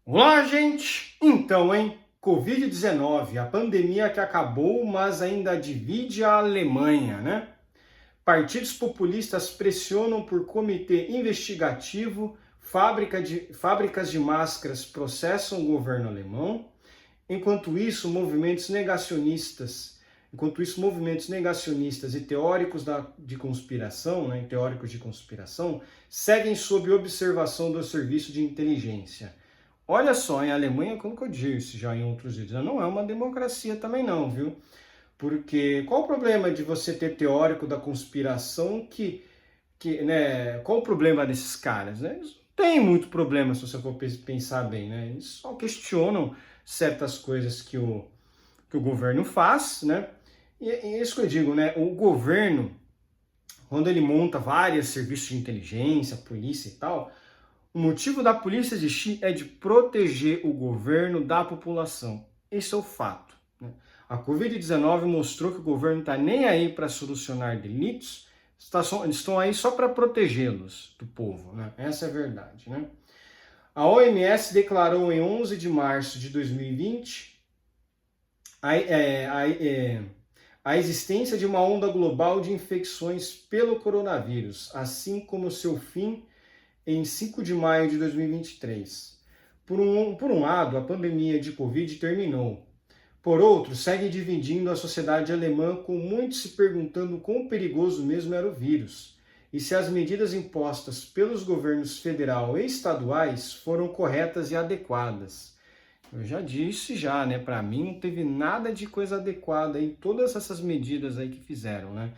Olá, gente! Então, hein? Covid-19, a pandemia que acabou, mas ainda divide a Alemanha, né? Partidos populistas pressionam por comitê investigativo, fábricas de máscaras processam o governo alemão. Enquanto isso, movimentos negacionistas e teóricos de conspiração, né, teóricos de conspiração, seguem sob observação do serviço de inteligência. Olha só, em Alemanha, como que eu disse já em outros vídeos, não é uma democracia também não, viu? Porque qual o problema de você ter teórico da conspiração né, qual o problema desses caras, né? Eles não têm muito problema se você for pensar bem, né? Eles só questionam certas coisas que o governo faz, né? E é isso que eu digo, né? O governo, quando ele monta vários serviços de inteligência, polícia e tal, o motivo da polícia existir é de proteger o governo da população. Esse é o fato, né? A Covid-19 mostrou que o governo não está nem aí para solucionar delitos, eles estão aí só para protegê-los do povo, né? Essa é a verdade, né? A OMS declarou em 11 de março de 2020 a existência de uma onda global de infecções pelo coronavírus, assim como seu fim em 5 de maio de 2023. Por um lado, a pandemia de Covid terminou. Por outro, segue dividindo a sociedade alemã, com muitos se perguntando quão perigoso mesmo era o vírus e se as medidas impostas pelos governos federal e estaduais foram corretas e adequadas. Eu já disse né? Para mim não teve nada de coisa adequada em todas essas medidas aí que fizeram, né?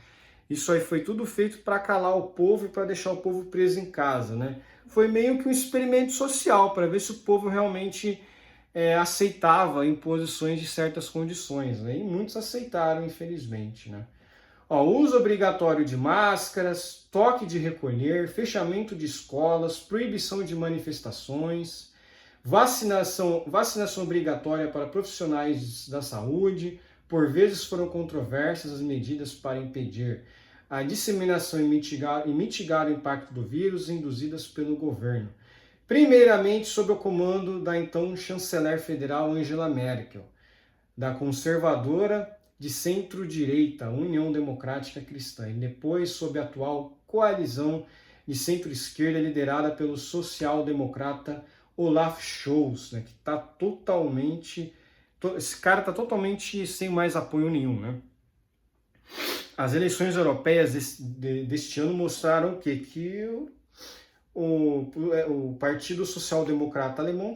Isso aí foi tudo feito para calar o povo e para deixar o povo preso em casa, né? Foi meio que um experimento social para ver se o povo realmente aceitava imposições de certas condições, né? E muitos aceitaram, infelizmente, né? Ó, uso obrigatório de máscaras, toque de recolher, fechamento de escolas, proibição de manifestações, vacinação obrigatória para profissionais da saúde. Por vezes foram controversas as medidas para impedir a disseminação e mitigar o impacto do vírus induzidas pelo governo. Primeiramente, sob o comando da então chanceler federal Angela Merkel, da conservadora de centro-direita União Democrática Cristã, e depois sob a atual coalizão de centro-esquerda liderada pelo social-democrata Olaf Scholz, né, que está totalmente... Esse cara está totalmente sem mais apoio nenhum, né? As eleições europeias deste ano mostraram que o Partido Social Democrata Alemão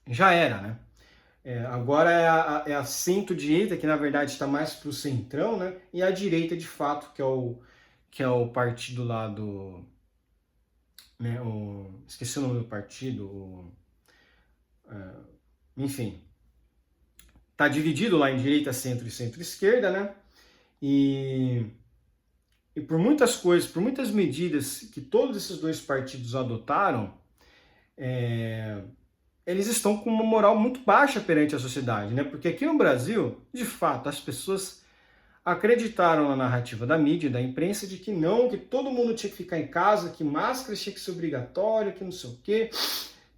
já era, né? Agora é a centro-direita, que na verdade está mais para o centrão, né? E a direita, de fato, que é o partido lá do... Né, esqueci o nome do partido, enfim. Está dividido lá em direita, centro e centro-esquerda, né? E por muitas coisas, por muitas medidas que todos esses dois partidos adotaram, eles estão com uma moral muito baixa perante a sociedade, né? Porque aqui no Brasil, de fato, as pessoas acreditaram na narrativa da mídia, da imprensa, de que não, que todo mundo tinha que ficar em casa, que máscara tinha que ser obrigatório, que não sei o quê,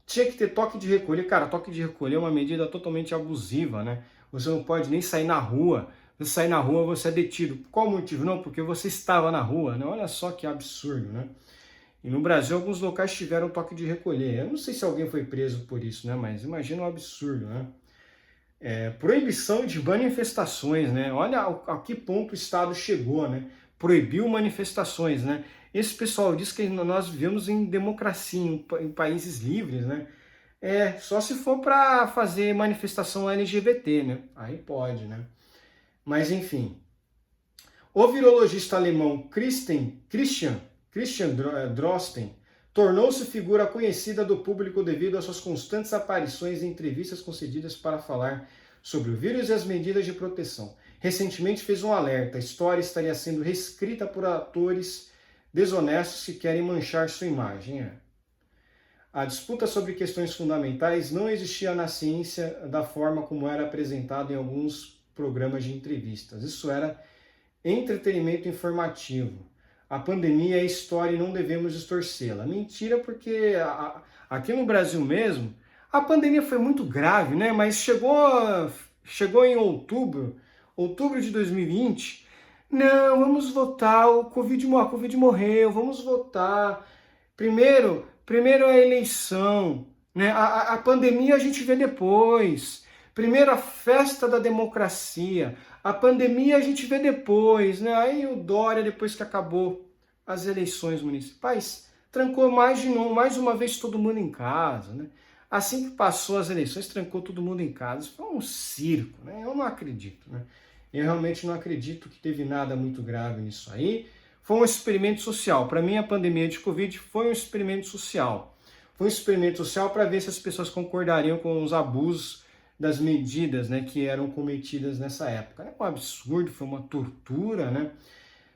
tinha que ter toque de recolher. Cara, toque de recolher é uma medida totalmente abusiva, né? Você não pode nem sair na rua. Se sair na rua, você é detido. Qual o motivo? Não, porque você estava na rua, né? Olha só que absurdo, né? E no Brasil, alguns locais tiveram toque de recolher. Eu não sei se alguém foi preso por isso, né? Mas imagina um absurdo, né? Proibição de manifestações, né? Olha a que ponto o Estado chegou, né? Proibiu manifestações, né? Esse pessoal diz que nós vivemos em democracia, em países livres, né? Só se for para fazer manifestação LGBT, né? Aí pode, né? Mas enfim. O virologista alemão Christian Drosten tornou-se figura conhecida do público devido às suas constantes aparições em entrevistas concedidas para falar sobre o vírus e as medidas de proteção. Recentemente fez um alerta: a história estaria sendo reescrita por atores desonestos que querem manchar sua imagem. A disputa sobre questões fundamentais não existia na ciência da forma como era apresentado em alguns programas de entrevistas. Isso era entretenimento informativo. a pandemia é história e não devemos distorcê-la. Mentira, porque aqui no Brasil mesmo, a pandemia foi muito grave, né? Mas chegou em outubro de 2020. Não, vamos votar, a Covid morreu, vamos votar. Primeiro a eleição, né? A pandemia a gente vê depois. Primeiro a festa da democracia. A pandemia a gente vê depois, né? Aí o Dória, depois que acabou as eleições municipais, trancou mais uma vez todo mundo em casa, né? Assim que passou as eleições, trancou todo mundo em casa. Foi um circo, né? Eu não acredito, né? Eu realmente não acredito que teve nada muito grave nisso aí. Foi um experimento social. Para mim, a pandemia de Covid foi um experimento social. Foi um experimento social para ver se as pessoas concordariam com os abusos das medidas, né, que eram cometidas nessa época. É um absurdo, foi uma tortura, né?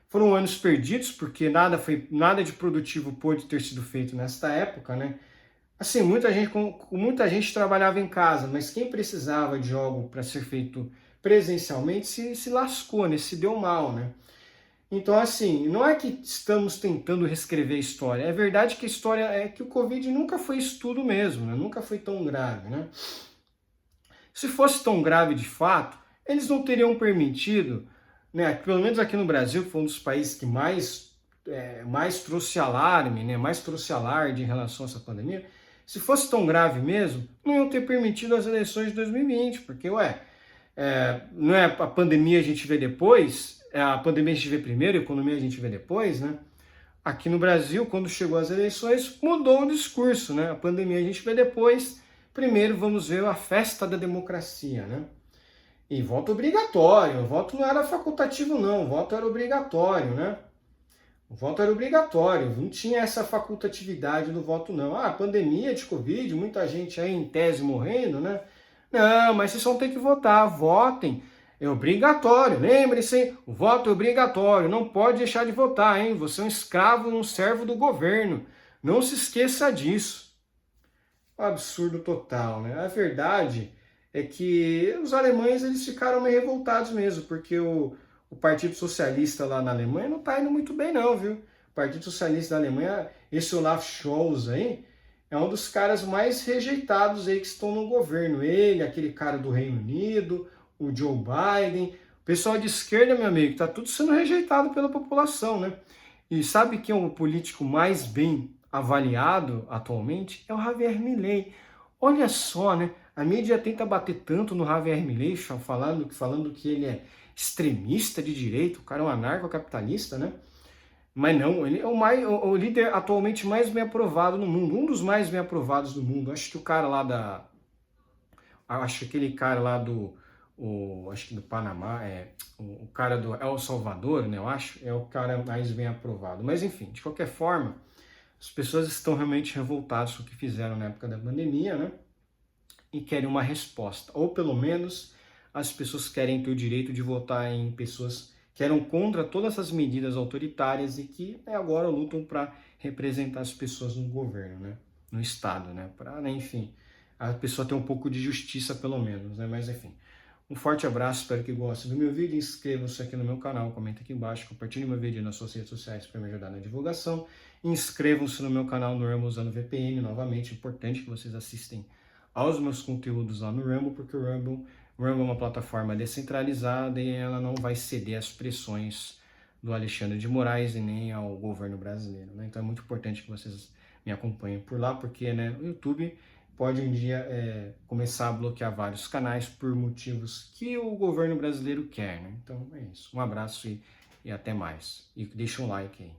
Foram anos perdidos, porque nada de produtivo pôde ter sido feito nesta época, né? Assim, muita gente trabalhava em casa, mas quem precisava de algo para ser feito presencialmente se lascou, né? Se deu mal, né? Então, assim, não é que estamos tentando reescrever a história. É verdade que a história é que o Covid nunca foi isso tudo mesmo, né? Nunca foi tão grave, né? Se fosse tão grave de fato, eles não teriam permitido, né? Pelo menos aqui no Brasil, que foi um dos países que mais trouxe alarme, né? Mais trouxe alarde em relação a essa pandemia. Se fosse tão grave mesmo, não iam ter permitido as eleições de 2020, porque, não é a pandemia a gente vê depois, a pandemia a gente vê primeiro, a economia a gente vê depois, né? Aqui no Brasil, quando chegou as eleições, mudou o discurso, né? A pandemia a gente vê depois, primeiro vamos ver a festa da democracia, né? E voto obrigatório, o voto não era facultativo não, o voto era obrigatório, né? O voto era obrigatório, não tinha essa facultatividade do voto não. Ah, pandemia de Covid, muita gente aí em tese morrendo, né? Não, mas vocês vão ter que votar, votem. É obrigatório, lembre-se, hein? O voto é obrigatório, não pode deixar de votar, hein? Você é um escravo, um servo do governo. Não se esqueça disso. Um absurdo total, né? A verdade é que os alemães eles ficaram meio revoltados mesmo, porque o Partido Socialista lá na Alemanha não está indo muito bem não, viu? O Partido Socialista da Alemanha, esse Olaf Scholz aí, é um dos caras mais rejeitados aí que estão no governo. Ele, aquele cara do Reino Unido, o Joe Biden, o pessoal de esquerda, meu amigo, tá tudo sendo rejeitado pela população, né? E sabe quem é o político mais bem avaliado atualmente? É o Javier Milei. Olha só, né? A mídia tenta bater tanto no Javier Milei, falando que ele é extremista de direita, o cara é um anarcocapitalista, né? Mas não, ele é o líder atualmente mais bem aprovado no mundo, um dos mais bem aprovados do mundo. Acho que aquele cara lá acho que do Panamá, o cara do El Salvador, né, eu acho, é o cara mais bem aprovado. Mas enfim, de qualquer forma, as pessoas estão realmente revoltadas com o que fizeram na época da pandemia, né? E querem uma resposta. Ou pelo menos as pessoas querem ter o direito de votar em pessoas que eram contra todas essas medidas autoritárias e que agora lutam para representar as pessoas no governo, né? No Estado, né? Para, né, enfim, a pessoa ter um pouco de justiça pelo menos, né? Mas enfim, um forte abraço, espero que gostem do meu vídeo, inscrevam-se aqui no meu canal, comenta aqui embaixo, compartilhe meu vídeo nas suas redes sociais para me ajudar na divulgação, inscrevam-se no meu canal no Rumble usando VPN, novamente, importante que vocês assistem aos meus conteúdos lá no Rumble, porque o Rumble é uma plataforma descentralizada e ela não vai ceder às pressões do Alexandre de Moraes e nem ao governo brasileiro, né? Então é muito importante que vocês me acompanhem por lá, porque, né, o YouTube pode um dia começar a bloquear vários canais por motivos que o governo brasileiro quer, né? Então é isso. Um abraço e até mais. E deixa um like aí.